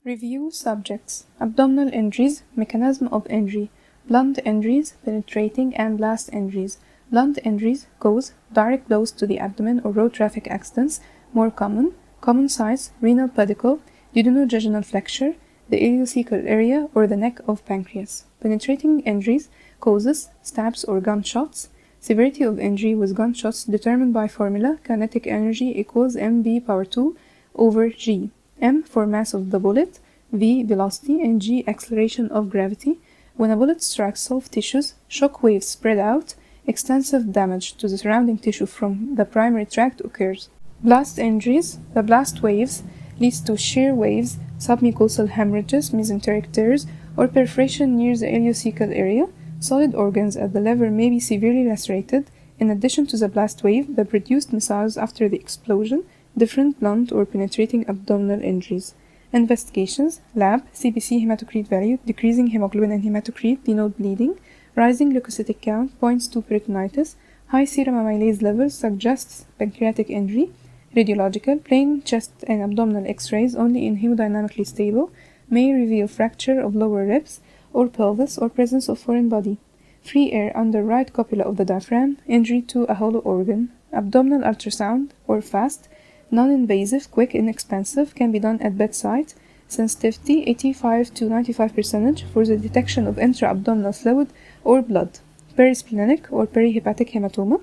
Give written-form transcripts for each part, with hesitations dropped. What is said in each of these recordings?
Review subjects: abdominal injuries, mechanism of injury, blunt injuries, penetrating and blast injuries. Blunt injuries cause direct blows to the abdomen or road traffic accidents, more common. Common sites: renal pedicle, duodenojejunal flexure, the ileocecal area, or the neck of pancreas. Penetrating injuries causes stabs or gunshots. Severity of injury with gunshots determined by formula: kinetic energy equals mv power 2 over g. M for mass of the bullet, v velocity, and g acceleration of gravity. When a bullet strikes soft tissues, shock waves spread out, extensive damage to the surrounding tissue from the primary tract occurs. Blast injuries: the blast waves leads to shear waves, submucosal hemorrhages, mesenteric tears, or perforation near the ileocecal area. Solid organs at the liver may be severely lacerated. In addition to the blast wave, the produced missiles after the explosion. Different blunt or penetrating abdominal injuries. Investigations: lab, CBC hematocrit value, decreasing hemoglobin and hematocrit denote bleeding, rising leukocytic count points to peritonitis, high serum amylase levels suggests pancreatic injury. Radiological: plain chest and abdominal x-rays only in hemodynamically stable, may reveal fracture of lower ribs or pelvis or presence of foreign body. Free air under right copula of the diaphragm, injury to a hollow organ. Abdominal ultrasound or FAST, non-invasive, quick, inexpensive, can be done at bedside. Sensitivity 85 to 95% for the detection of intra-abdominal fluid or blood. Perisplenic or perihepatic hematoma.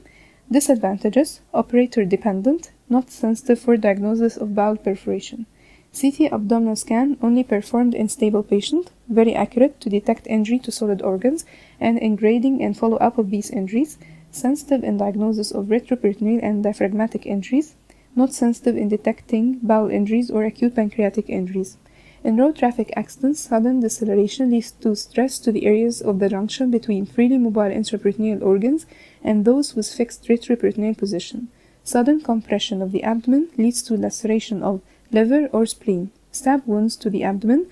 Disadvantages: operator dependent, not sensitive for diagnosis of bowel perforation. CT abdominal scan only performed in stable patient, very accurate to detect injury to solid organs and in grading and follow-up of these injuries. Sensitive in diagnosis of retroperitoneal and diaphragmatic injuries. Not sensitive in detecting bowel injuries or acute pancreatic injuries. In road traffic accidents, sudden deceleration leads to stress to the areas of the junction between freely mobile intraperitoneal organs and those with fixed retroperitoneal position. Sudden compression of the abdomen leads to laceration of liver or spleen. Stab wounds to the abdomen,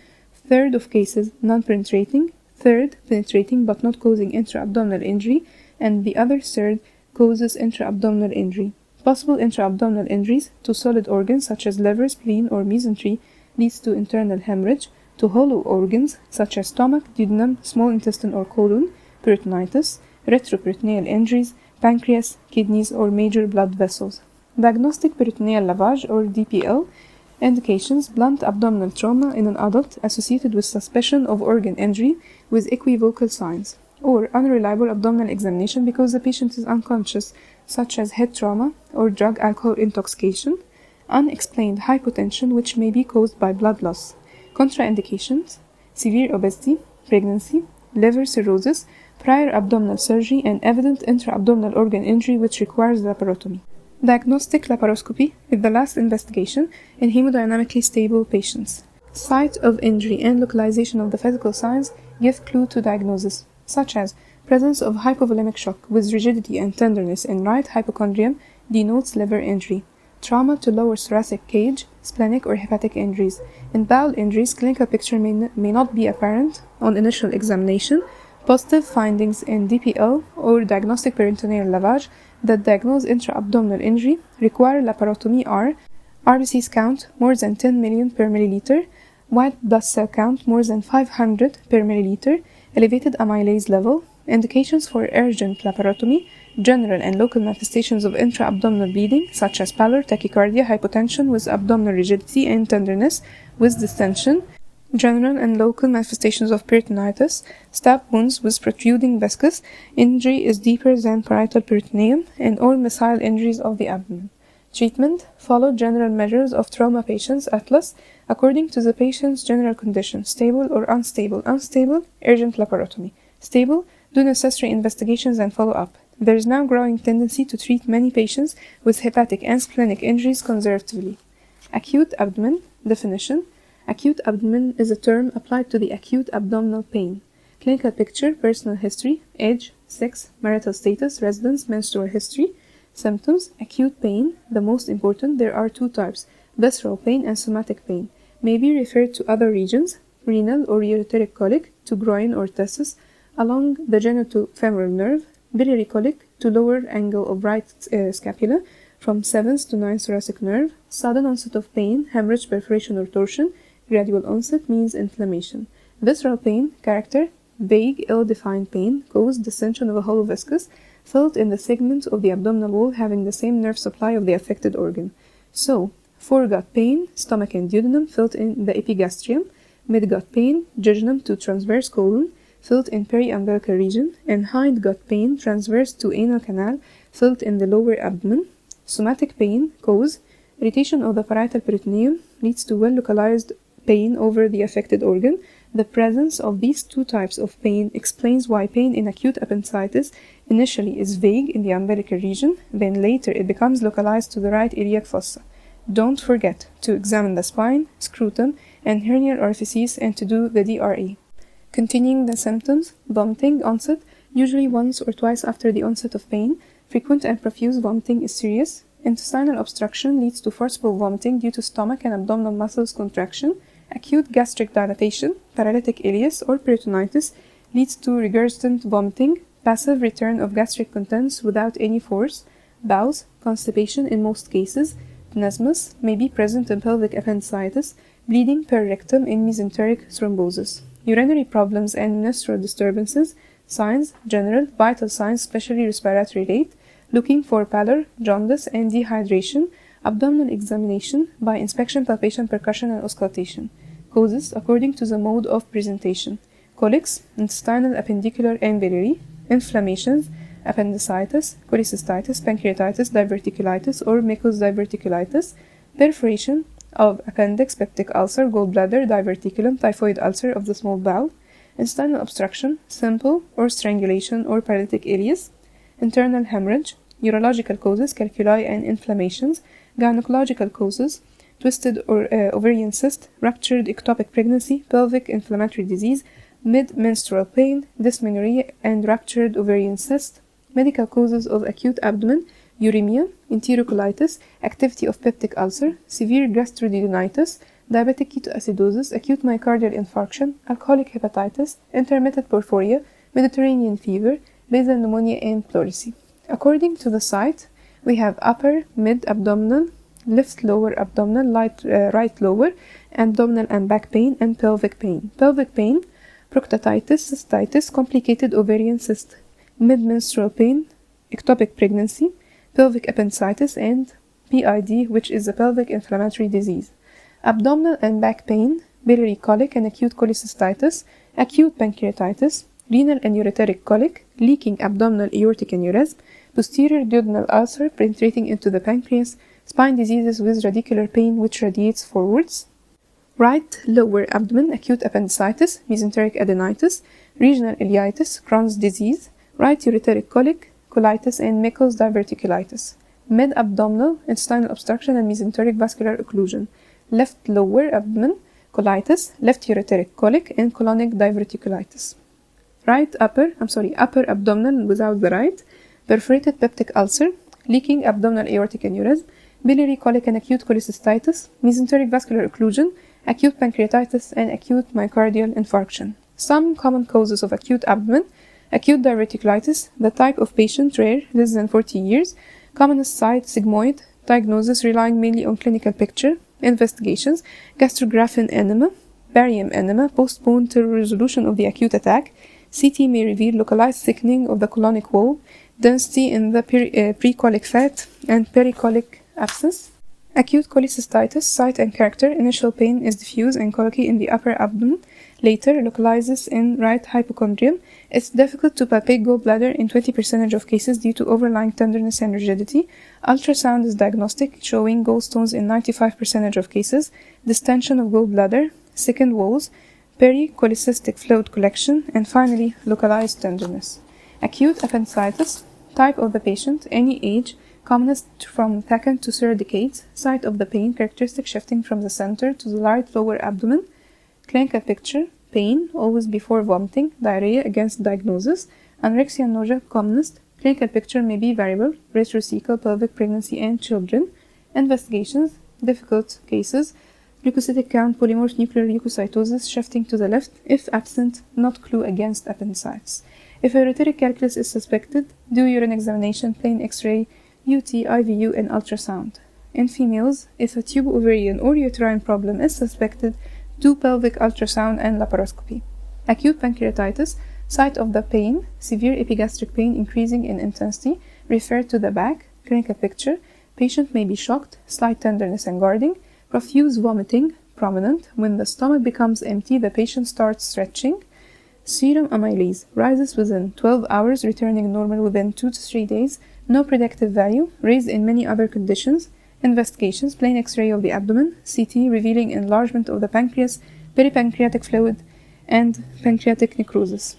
third of cases non-penetrating, third penetrating but not causing intra-abdominal injury, and the other third causes intra-abdominal injury. Possible intra-abdominal injuries to solid organs such as liver, spleen, or mesentery leads to internal hemorrhage. To hollow organs such as stomach, duodenum, small intestine or colon, peritonitis, retroperitoneal injuries, pancreas, kidneys, or major blood vessels. Diagnostic peritoneal lavage or DPL. Indications: blunt abdominal trauma in an adult associated with suspicion of organ injury with equivocal signs, or unreliable abdominal examination because the patient is unconscious, such as head trauma or drug alcohol intoxication. Unexplained hypotension which may be caused by blood loss. Contraindications: severe obesity, pregnancy, liver cirrhosis, prior abdominal surgery, and evident intra-abdominal organ injury which requires laparotomy. Diagnostic laparoscopy is the last investigation in hemodynamically stable patients. Site of injury and localization of the physical signs give clue to diagnosis, such as presence of hypovolemic shock with rigidity and tenderness in right hypochondrium denotes liver injury. Trauma to lower thoracic cage, splenic or hepatic injuries. In bowel injuries, clinical picture may not be apparent on initial examination. Positive findings in DPL or diagnostic peritoneal lavage that diagnose intra-abdominal injury require laparotomy are RBCs count more than 10 million per milliliter, white blood cell count more than 500 per milliliter, elevated amylase level. Indications for urgent laparotomy: general and local manifestations of intra-abdominal bleeding such as pallor, tachycardia, hypotension with abdominal rigidity and tenderness with distension, general and local manifestations of peritonitis, stab wounds with protruding viscus, injury is deeper than parietal peritoneum, and all missile injuries of the abdomen. Treatment: follow general measures of trauma patients atlas according to the patient's general condition, stable or unstable. Unstable, urgent laparotomy. Stable, do necessary investigations and follow-up. There is now growing tendency to treat many patients with hepatic and splenic injuries conservatively. Acute abdomen. Definition: acute abdomen is a term applied to the acute abdominal pain. Clinical picture: personal history, age, sex, marital status, residence, menstrual history. Symptoms: acute pain, the most important. There are two types: visceral pain and somatic pain. May be referred to other regions: renal or ureteric colic to groin or testis, along the genitofemoral nerve, biliary colic to lower angle of right scapula, from 7th to 9th thoracic nerve, sudden onset of pain, hemorrhage, perforation or torsion, Gradual onset means inflammation. Visceral pain, character, vague, ill-defined pain, cause distension of a hollow viscus, felt in the segment of the abdominal wall having the same nerve supply of the affected organ. So, foregut pain, stomach and duodenum, felt in the epigastrium, midgut pain, jejunum to transverse colon, felt in periumbilical region, and hindgut pain, transverse to anal canal, felt in the lower abdomen. Somatic pain, cause, irritation of the parietal peritoneum leads to well-localized pain over the affected organ. The presence of these two types of pain explains why pain in acute appendicitis initially is vague in the umbilical region, then later it becomes localized to the right iliac fossa. Don't forget to examine the spine, scrotum, and hernial orifices and to do the DRE. Continuing the symptoms, vomiting onset, usually once or twice after the onset of pain. Frequent and profuse vomiting is serious. Intestinal obstruction leads to forcible vomiting due to stomach and abdominal muscles contraction. Acute gastric dilatation, paralytic ileus, or peritonitis leads to regurgitant vomiting, passive return of gastric contents without any force. Bowels, constipation in most cases. Tenesmus may be present in pelvic appendicitis. Bleeding per rectum in mesenteric thrombosis. Urinary problems and menstrual disturbances. Signs, general, vital signs, especially respiratory rate. Looking for pallor, jaundice, and dehydration. Abdominal examination by inspection, palpation, percussion, and auscultation. Causes according to the mode of presentation. Colics, intestinal, appendicular, and biliary. Inflammations, appendicitis, cholecystitis, pancreatitis, diverticulitis, or mucous diverticulitis. Perforation of appendix, peptic ulcer, gallbladder, diverticulum, typhoid ulcer of the small bowel. Intestinal obstruction, simple or strangulation or paralytic ileus. Internal hemorrhage. Urological causes, calculi and inflammations. Gynecological causes, twisted or ovarian cyst, ruptured ectopic pregnancy, pelvic inflammatory disease, mid-menstrual pain, dysmenorrhea, and ruptured ovarian cyst. Medical causes of acute abdomen, uremia, enterocolitis, activity of peptic ulcer, severe gastroduodenitis, diabetic ketoacidosis, acute myocardial infarction, alcoholic hepatitis, intermittent porphyria, Mediterranean fever, basal pneumonia, and pleurisy. According to the site, we have upper, mid-abdominal, left lower abdominal, right lower, abdominal and back pain, and pelvic pain. Pelvic pain, proctitis, cystitis, complicated ovarian cyst, mid-menstrual pain, ectopic pregnancy, pelvic appendicitis, and PID, which is a pelvic inflammatory disease. Abdominal and back pain, biliary colic and acute cholecystitis, acute pancreatitis, renal and ureteric colic, leaking abdominal aortic aneurysm, posterior duodenal ulcer penetrating into the pancreas, spine diseases with radicular pain which radiates forwards. Right lower abdomen, acute appendicitis, mesenteric adenitis, regional ileitis, Crohn's disease, right ureteric colic, colitis, and mucous diverticulitis. Mid-abdominal, intestinal obstruction and mesenteric vascular occlusion. Left lower abdomen, colitis, left ureteric colic, and colonic diverticulitis. Upper abdominal without the right, perforated peptic ulcer, leaking abdominal aortic aneurysm, biliary colic and acute cholecystitis, mesenteric vascular occlusion, acute pancreatitis, and acute myocardial infarction. Some common causes of acute abdomen: acute diverticulitis, the type of patient rare, less than 40 years, commonest site sigmoid, diagnosis relying mainly on clinical picture, investigations, gastrographin enema, barium enema, postponed till resolution of the acute attack. CT may reveal localized thickening of the colonic wall, density in the precolic fat, and pericolic abscess. Acute cholecystitis, site and character: initial pain is diffuse and colicky in the upper abdomen, later localizes in right hypochondrium. It's difficult to palpate gallbladder in 20% of cases due to overlying tenderness and rigidity. Ultrasound is diagnostic, showing gallstones in 95% of cases, distension of gallbladder, thickened walls, pericholecystic fluid collection, and finally localized tenderness. Acute appendicitis, type of the patient, any age, commonest from second to third decades, site of the pain, characteristic shifting from the center to the right lower abdomen, clinical picture, pain, always before vomiting, diarrhea against diagnosis, anorexia and nausea commonest, clinical picture may be variable, retrocecal, pelvic pregnancy, and children. Investigations, difficult cases, leukocytic count, polymorph nuclear leukocytosis shifting to the left, if absent, not clue against appendicitis. If a ureteric calculus is suspected, do urine examination, plain X-ray, UT, IVU, and ultrasound. In females, if a tube ovarian or uterine problem is suspected, 2 pelvic ultrasound and laparoscopy. Acute pancreatitis, site of the pain, severe epigastric pain increasing in intensity, refer to the back, clinical picture, patient may be shocked, slight tenderness and guarding, profuse vomiting, prominent, when the stomach becomes empty the patient starts stretching, serum amylase rises within 12 hours, returning normal within 2 to 3 days, no predictive value, raised in many other conditions. Investigations, plain X-ray of the abdomen, CT revealing enlargement of the pancreas, peripancreatic fluid, and pancreatic necrosis.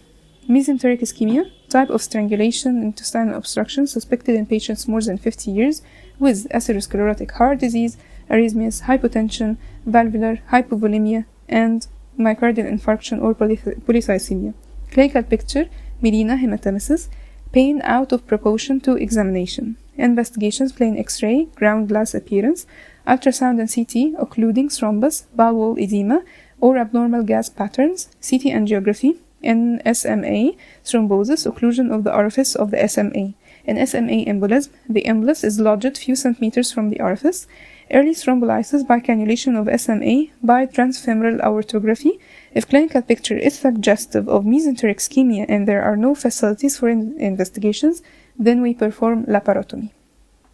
Mesenteric ischemia, type of strangulation, intestinal obstruction suspected in patients more than 50 years with atherosclerotic heart disease, arrhythmias, hypotension, valvular hypovolemia, and myocardial infarction or polycythemia. Clinical picture, melena hematemesis, pain out of proportion to examination. Investigations, plain X-ray, ground glass appearance, ultrasound and CT, occluding thrombus, bowel wall edema, or abnormal gas patterns, CT angiography, in SMA, thrombosis, occlusion of the orifice of the SMA. In SMA embolism, the embolus is lodged few centimeters from the orifice. Early thrombolysis by cannulation of SMA by transfemoral aortography. If clinical picture is suggestive of mesenteric ischemia and there are no facilities for investigations, then we perform laparotomy.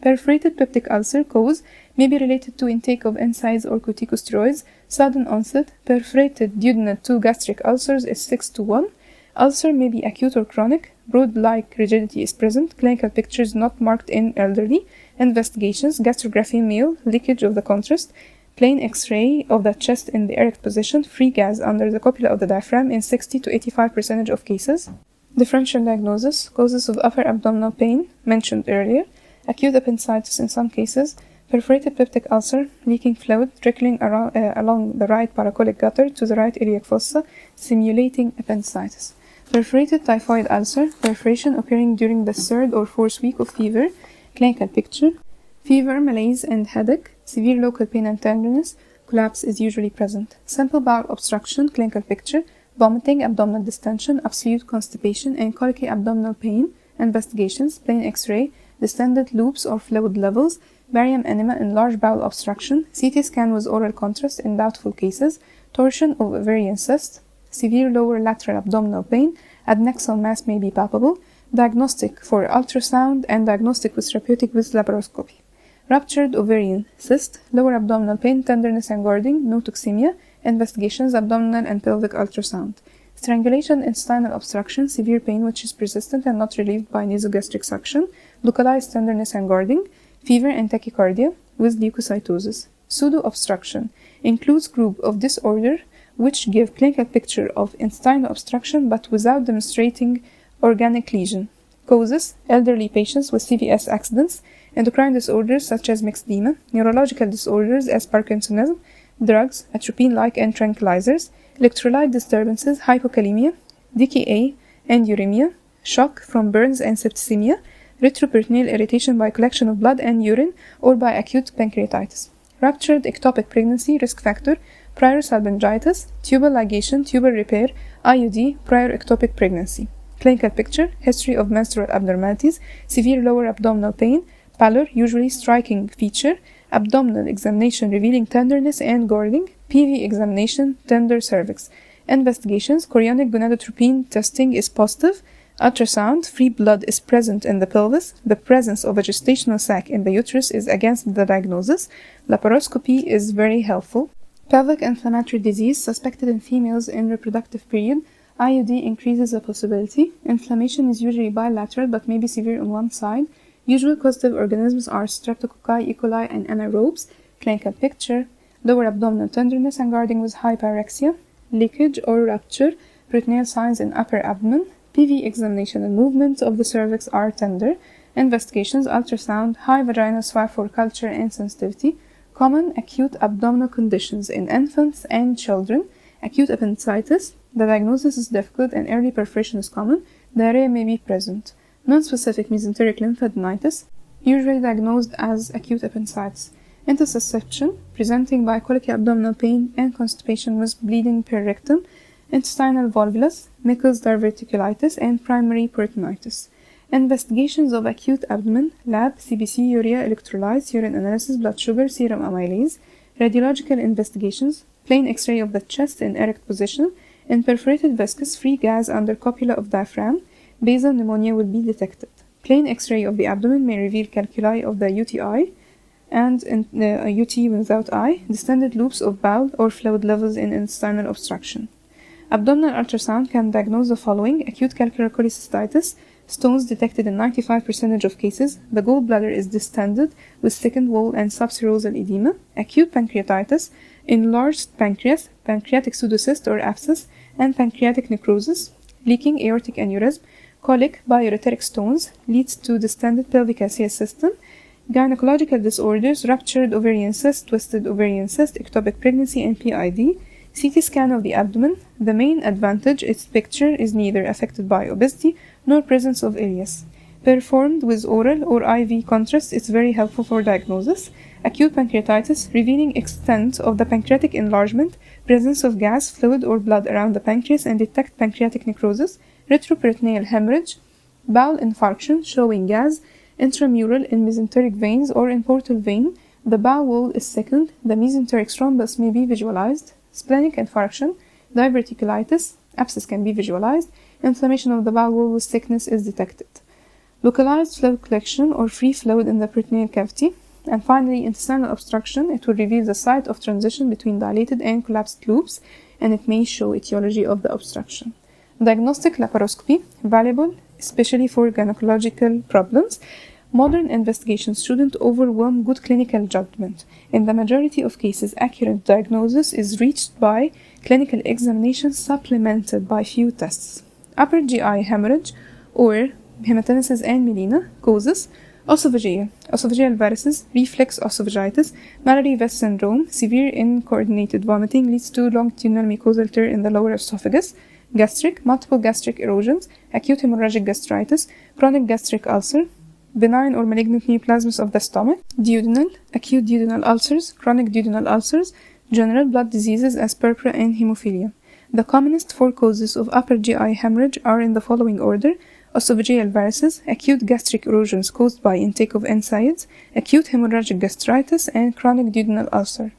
Perforated peptic ulcer cause may be related to intake of NSAIDs or corticosteroids. Sudden onset, perforated duodenal 2 gastric ulcers is 6-1. Ulcer may be acute or chronic. Broad-like rigidity is present. Clinical pictures not marked in elderly. Investigations, gastrography male, leakage of the contrast, plain X-ray of the chest in the erect position, free gas under the copula of the diaphragm in 60 to 85% of cases. Differential diagnosis, causes of upper abdominal pain, mentioned earlier, acute appendicitis in some cases, perforated peptic ulcer, leaking fluid, trickling along the right paracolic gutter to the right iliac fossa, simulating appendicitis. Perforated typhoid ulcer, perforation occurring during the 3rd or 4th week of fever, clinical picture, fever, malaise, and headache, severe local pain and tenderness, collapse is usually present. Simple bowel obstruction, clinical picture, vomiting, abdominal distension, absolute constipation, and colicky abdominal pain. Investigations, plain X-ray, distended loops or fluid levels, barium enema and large bowel obstruction, CT scan with oral contrast in doubtful cases, torsion of ovarian cyst, severe lower lateral abdominal pain, adnexal mass may be palpable, diagnostic for ultrasound and diagnostic with therapeutic with laparoscopy. Ruptured ovarian cyst, lower abdominal pain, tenderness and guarding, no toxemia, investigations, abdominal and pelvic ultrasound. Strangulation, intestinal obstruction, severe pain which is persistent and not relieved by nasogastric suction, localized tenderness and guarding, fever and tachycardia with leukocytosis. Pseudo-obstruction includes group of disorder which give clinical picture of intestinal obstruction but without demonstrating organic lesion. Causes, elderly patients with CVS accidents, endocrine disorders such as myxedema, neurological disorders as Parkinsonism, drugs, atropine-like and tranquilizers, electrolyte disturbances, hypokalemia, DKA and uremia, shock from burns and septicemia, retroperitoneal irritation by collection of blood and urine or by acute pancreatitis. Ruptured ectopic pregnancy, risk factor, prior salpingitis, tubal ligation, tubal repair, IUD, prior ectopic pregnancy. Clinical picture, history of menstrual abnormalities, severe lower abdominal pain, pallor, usually striking feature, abdominal examination revealing tenderness and guarding, PV examination, tender cervix. Investigations, chorionic gonadotropin testing is positive, ultrasound, free blood is present in the pelvis, the presence of a gestational sac in the uterus is against the diagnosis, laparoscopy is very helpful. Pelvic inflammatory disease suspected in females in reproductive period, IUD increases the possibility. Inflammation is usually bilateral but may be severe on one side. Usual causative organisms are Streptococci, E. coli, and anaerobes. Clinical picture, lower abdominal tenderness and guarding with hypyrexia, leakage or rupture, peritoneal signs in upper abdomen, PV examination and movement of the cervix are tender. Investigations, ultrasound, high vaginal swab for culture and sensitivity. Common acute abdominal conditions in infants and children. Acute appendicitis, the diagnosis is difficult and early perforation is common. Diarrhea may be present. Non-specific mesenteric lymphadenitis, usually diagnosed as acute appendicitis. Intussusception, presenting by colicky abdominal pain and constipation with bleeding per rectum. Intestinal volvulus, Meckel's diverticulitis, and primary peritonitis. Investigations of acute abdomen, lab, CBC, urea electrolytes, urine analysis, blood sugar, serum amylase. Radiological investigations, plain X-ray of the chest in erect position. In perforated viscous, free gas under copula of diaphragm, basal pneumonia will be detected. Plain X-ray of the abdomen may reveal calculi of the UTI and in the UT without I, distended loops of bowel or fluid levels in intestinal obstruction. Abdominal ultrasound can diagnose the following: acute calcular cholecystitis, stones detected in 95% of cases. The gallbladder is distended with thickened wall and subserosal edema. Acute pancreatitis, enlarged pancreas, pancreatic pseudocyst or abscess, and pancreatic necrosis. Leaking aortic aneurysm, colic, biureteric stones, leads to distended pelvic caseous system. Gynecological disorders, ruptured ovarian cyst, twisted ovarian cyst, ectopic pregnancy, and PID. CT scan of the abdomen. The main advantage, its picture is neither affected by obesity nor presence of ileus. Performed with oral or IV contrast, it's very helpful for diagnosis. Acute pancreatitis, revealing extent of the pancreatic enlargement, presence of gas, fluid, or blood around the pancreas, and detect pancreatic necrosis. Retroperitoneal hemorrhage, bowel infarction, showing gas, intramural in mesenteric veins or in portal vein. The bowel wall is thickened. The mesenteric thrombus may be visualized. Splenic infarction, diverticulitis, abscess can be visualized. Inflammation of the bowel wall with thickness is detected. Localized fluid collection or free fluid in the peritoneal cavity. And finally, intestinal obstruction. It will reveal the site of transition between dilated and collapsed loops, and it may show etiology of the obstruction. Diagnostic laparoscopy, valuable especially for gynecological problems. Modern investigations shouldn't overwhelm good clinical judgment. In the majority of cases, accurate diagnosis is reached by clinical examination supplemented by few tests. Upper GI hemorrhage or hematemesis and melena causes: esophageal varices, reflex esophagitis, Matary vest syndrome, severe incoordinated vomiting leads to longitudinal mucosal tear in the lower esophagus. Gastric, multiple gastric erosions, acute hemorrhagic gastritis, chronic gastric ulcer, benign or malignant neoplasms of the stomach. Duodenal, acute duodenal ulcers, chronic duodenal ulcers, general blood diseases as purpura and hemophilia. The commonest four causes of upper GI hemorrhage are in the following order: esophageal varices, acute gastric erosions caused by intake of NSAIDs, acute hemorrhagic gastritis, and chronic duodenal ulcer.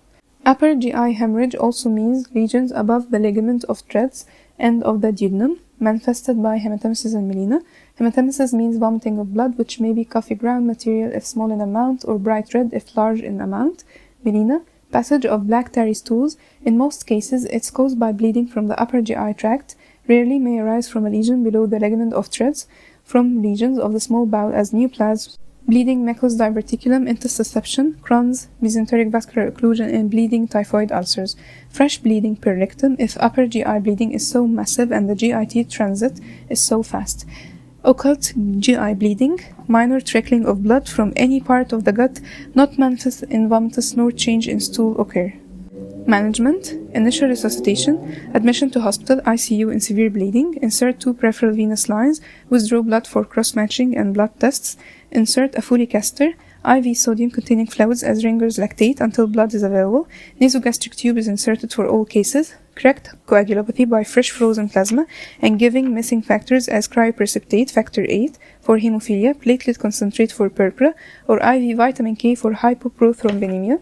Upper GI hemorrhage also means lesions above the ligament of threads end of the duodenum, manifested by hematemesis and melena. Hematemesis means vomiting of blood, which may be coffee ground material if small in amount or bright red if large in amount. Melena, passage of black tarry stools. In most cases, it's caused by bleeding from the upper GI tract. Rarely may arise from a lesion below the ligament of threads, from lesions of the small bowel as neoplasms, bleeding Meckel's diverticulum, intussusception, Crohn's, mesenteric vascular occlusion, and bleeding typhoid ulcers. Fresh bleeding per rectum if upper GI bleeding is so massive and the GIT transit is so fast. Occult GI bleeding, minor trickling of blood from any part of the gut, not manifest in vomitus nor change in stool occur. Management: initial resuscitation, admission to hospital, ICU in severe bleeding, insert 2 peripheral venous lines, withdraw blood for cross-matching and blood tests, insert a Foley catheter, IV sodium-containing fluids as Ringer's lactate until blood is available, nasogastric tube is inserted for all cases, correct coagulopathy by fresh frozen plasma, and giving missing factors as cryoprecipitate, factor 8, for hemophilia, platelet concentrate for purpura, or IV vitamin K for hypoprothrombemia.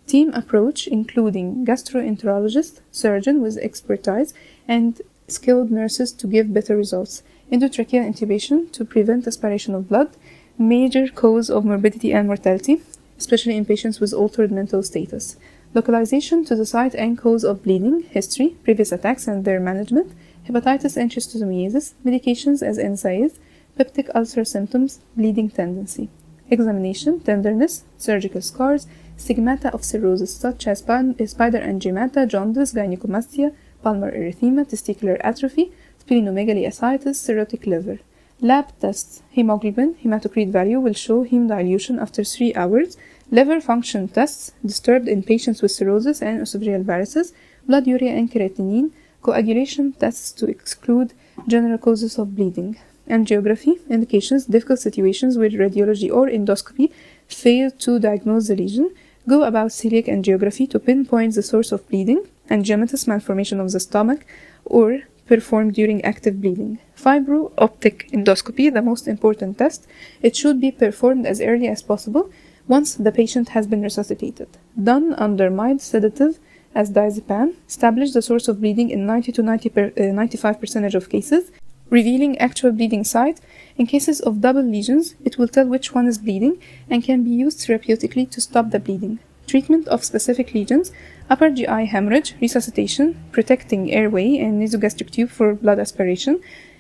Team approach, including gastroenterologist, surgeon with expertise, and skilled nurses to give better results. Endotracheal intubation to prevent aspiration of blood, major cause of morbidity and mortality, especially in patients with altered mental status. Localization to the site and cause of bleeding, history, previous attacks and their management, hepatitis and schistosomiasis, medications as NSAIDs, peptic ulcer symptoms, bleeding tendency. Examination, tenderness, surgical scars, stigmata of cirrhosis such as spider angiomata, jaundice, gynecomastia, palmar erythema, testicular atrophy, splenomegaly ascites, cirrhotic liver. Lab tests: hemoglobin, hematocrit value will show heme dilution after 3 hours. Liver function tests disturbed in patients with cirrhosis and esophageal varices, blood urea and creatinine, coagulation tests to exclude general causes of bleeding. Angiography indications: difficult situations where radiology or endoscopy fail to diagnose the lesion. Go about celiac angiography to pinpoint the source of bleeding. Angiomatous malformation of the stomach or performed during active bleeding. Fibro-optic endoscopy, the most important test. It should be performed as early as possible once the patient has been resuscitated. Done under mild sedative as diazepam, establish the source of bleeding in 90 to 95% of cases, revealing actual bleeding site. In cases of double lesions, it will tell which one is bleeding and can be used therapeutically to stop the bleeding. Treatment of specific lesions: upper GI hemorrhage, resuscitation, protecting airway and nasogastric tube for blood aspiration,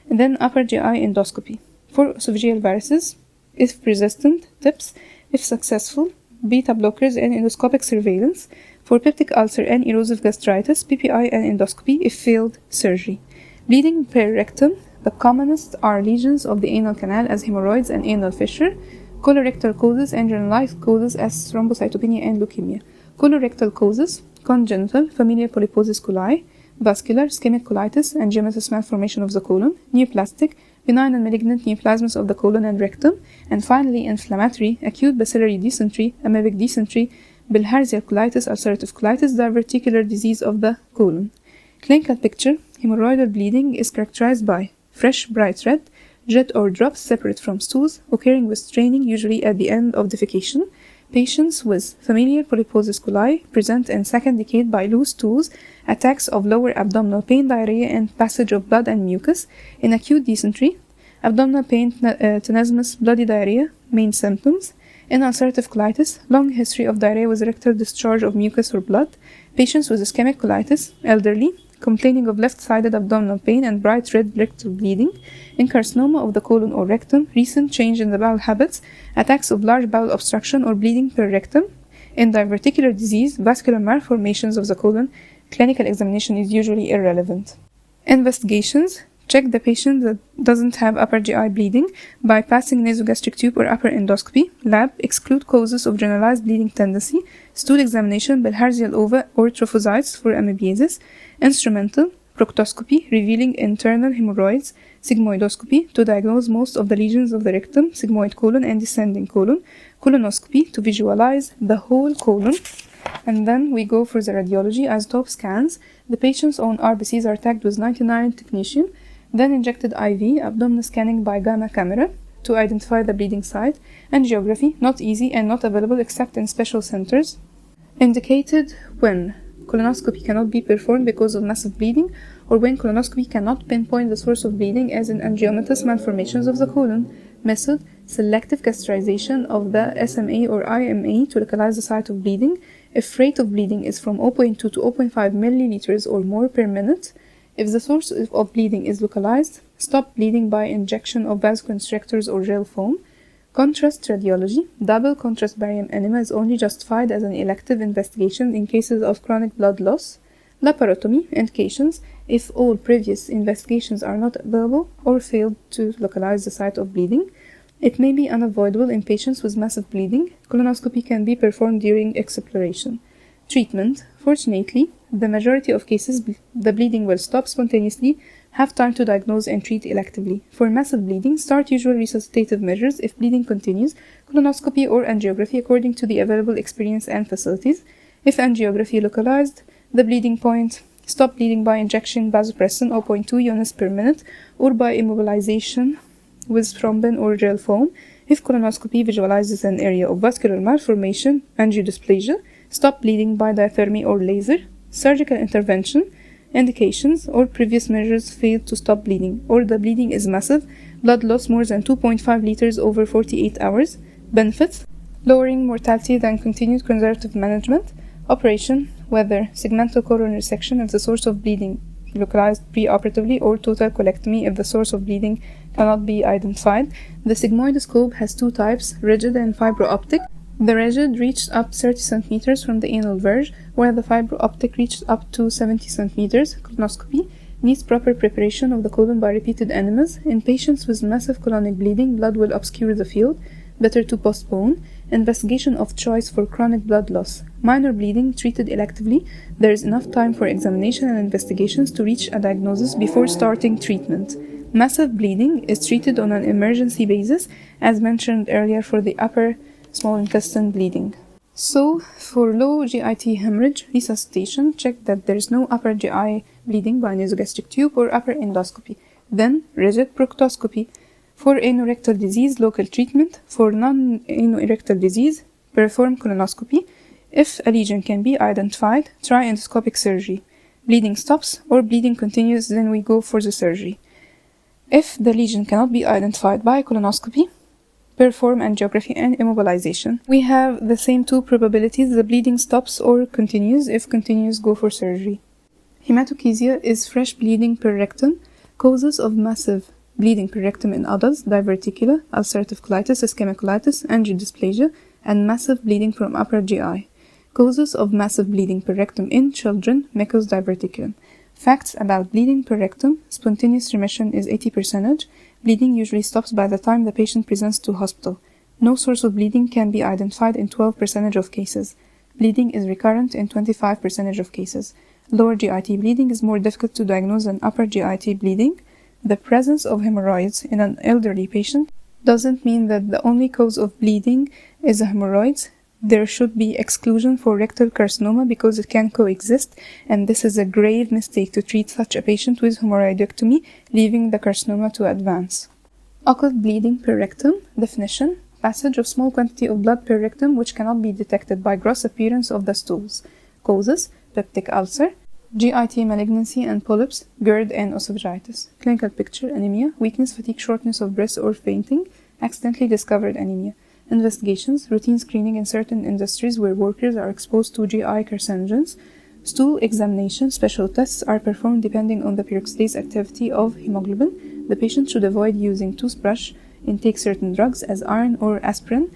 and then upper GI endoscopy. For esophageal varices, if persistent, TIPS, if successful, beta blockers and endoscopic surveillance. For peptic ulcer and erosive gastritis, PPI and endoscopy if failed surgery. Bleeding per rectum: the commonest are lesions of the anal canal as hemorrhoids and anal fissure, colorectal causes and generalized causes as thrombocytopenia and leukemia. Colorectal causes: congenital, familial polyposis coli, vascular, ischemic colitis, angiomatous malformation of the colon, neoplastic, benign and malignant neoplasms of the colon and rectum, and finally inflammatory, acute bacillary dysentery, amoebic dysentery, bilharzia colitis, ulcerative colitis, diverticular disease of the colon. Clinical picture: hemorrhoidal bleeding is characterized by fresh bright red, jet or drops separate from stools, occurring with straining usually at the end of defecation. Patients with familial polyposis coli present in second decade by loose stools, attacks of lower abdominal pain, diarrhea, and passage of blood and mucus. In acute dysentery, abdominal pain, tenesmus, bloody diarrhea, main symptoms. In ulcerative colitis, long history of diarrhea with rectal discharge of mucus or blood. Patients with ischemic colitis, elderly, complaining of left-sided abdominal pain and bright red rectal bleeding. In carcinoma of the colon or rectum, recent change in the bowel habits, attacks of large bowel obstruction or bleeding per rectum. In diverticular disease, vascular malformations of the colon, clinical examination is usually irrelevant. Investigations: check the patient that doesn't have upper GI bleeding by passing nasogastric tube or upper endoscopy. Lab: exclude causes of generalized bleeding tendency. Stool examination: bilharzial ova or trophocytes for amoebiasis. Instrumental: proctoscopy revealing internal hemorrhoids. Sigmoidoscopy to diagnose most of the lesions of the rectum, sigmoid colon, and descending colon. Colonoscopy to visualize the whole colon. And then we go for the radiology. Isotope scans: the patient's own RBCs are tagged with 99 technetium, then injected IV, abdominal scanning by gamma camera to identify the bleeding site. Angiography: not easy and not available except in special centers. Indicated when colonoscopy cannot be performed because of massive bleeding, or when colonoscopy cannot pinpoint the source of bleeding, as in angiomatous malformations of the colon. Method: selective catheterization of the SMA or IMA to localize the site of bleeding. If rate of bleeding is from 0.2 to 0.5 milliliters or more per minute. If the source of bleeding is localized, stop bleeding by injection of vasoconstrictors or gel foam. Contrast radiology: double contrast barium enema is only justified as an elective investigation in cases of chronic blood loss. Laparotomy indications: if all previous investigations are not available or failed to localize the site of bleeding. It may be unavoidable in patients with massive bleeding. Colonoscopy can be performed during exploration. Treatment: fortunately, the majority of cases the bleeding will stop spontaneously. Have time to diagnose and treat electively. For massive bleeding, start usual resuscitative measures. If bleeding continues, colonoscopy or angiography according to the available experience and facilities. If angiography localized the bleeding point, stop bleeding by injection vasopressin 0.2 units per minute or by immobilization with thrombin or gel foam. If colonoscopy visualizes an area of vascular malformation, angiodysplasia, stop bleeding by diathermy or laser. Surgical intervention indications: or previous measures failed to stop bleeding, or the bleeding is massive, blood loss more than 2.5 liters over 48 hours. Benefits: lowering mortality than continued conservative management. Operation: whether segmental colon resection if the source of bleeding localized preoperatively, or total colectomy if the source of bleeding cannot be identified. The sigmoidoscope has two types, rigid and fibro-optic. The rigid reached up 30 cm from the anal verge, where the fibro-optic reached up to 70 cm. Colonoscopy needs proper preparation of the colon by repeated enemas. In patients with massive colonic bleeding, blood will obscure the field. Better to postpone. Investigation of choice for chronic blood loss. Minor bleeding treated electively. There is enough time for examination and investigations to reach a diagnosis before starting treatment. Massive bleeding is treated on an emergency basis, as mentioned earlier for the upper small intestine bleeding. So, for low GIT hemorrhage resuscitation, check that there is no upper GI bleeding by nasogastric tube or upper endoscopy. Then, rigid proctoscopy. For anorectal disease, local treatment. For non-anorectal disease, perform colonoscopy. If a lesion can be identified, try endoscopic surgery. Bleeding stops or bleeding continues, then we go for the surgery. If the lesion cannot be identified by colonoscopy, perform angiography and immobilization. We have the same two probabilities, the bleeding stops or continues. If continues, go for surgery. Hematochezia is fresh bleeding per rectum. Causes of massive bleeding per rectum in adults: diverticular, ulcerative colitis, ischemic colitis, angiodysplasia, and massive bleeding from upper GI. Causes of massive bleeding per rectum in children: mucous diverticulum. Facts about bleeding per rectum: spontaneous remission is 80%. Bleeding usually stops by the time the patient presents to hospital. No source of bleeding can be identified in 12% of cases. Bleeding is recurrent in 25% of cases. Lower GIT bleeding is more difficult to diagnose than upper GIT bleeding. The presence of hemorrhoids in an elderly patient doesn't mean that the only cause of bleeding is the hemorrhoids. There should be exclusion for rectal carcinoma because it can coexist, and this is a grave mistake to treat such a patient with hemorrhoidectomy, leaving the carcinoma to advance. Occult bleeding per rectum. Definition: passage of small quantity of blood per rectum which cannot be detected by gross appearance of the stools. Causes: peptic ulcer, GIT malignancy and polyps, GERD and esophagitis. Clinical picture: anemia, weakness, fatigue, shortness of breath or fainting, accidentally discovered anemia. Investigations: routine screening in certain industries where workers are exposed to GI carcinogens. Stool examination: special tests are performed depending on the peroxidase activity of hemoglobin. The patient should avoid using toothbrush, intake certain drugs as iron or aspirin,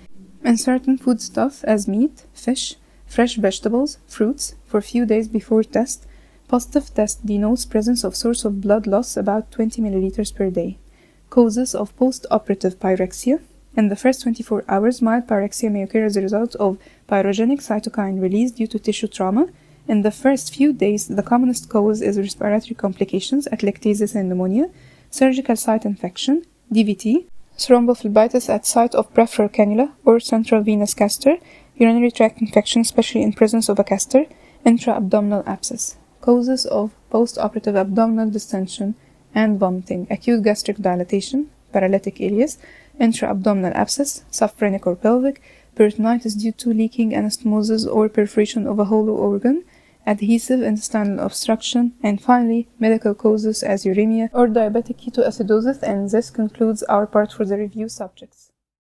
and certain foodstuff as meat, fish, fresh vegetables, fruits for few days before test. Positive test denotes presence of source of blood loss about 20 ml per day. Causes of post-operative pyrexia: in the first 24 hours, mild pyrexia may occur as a result of pyrogenic cytokine release due to tissue trauma. In the first few days, the commonest cause is respiratory complications, atelectasis and pneumonia, surgical site infection, DVT, thrombophlebitis at site of peripheral cannula or central venous caster, urinary tract infection, especially in presence of a caster, intra-abdominal abscess. Causes of post-operative abdominal distension and vomiting: acute gastric dilatation, paralytic ileus, intra-abdominal abscess, subphrenic or pelvic, peritonitis due to leaking anastomosis or perforation of a hollow organ, adhesive intestinal obstruction, and finally, medical causes as uremia or diabetic ketoacidosis. And this concludes our part for the review subjects.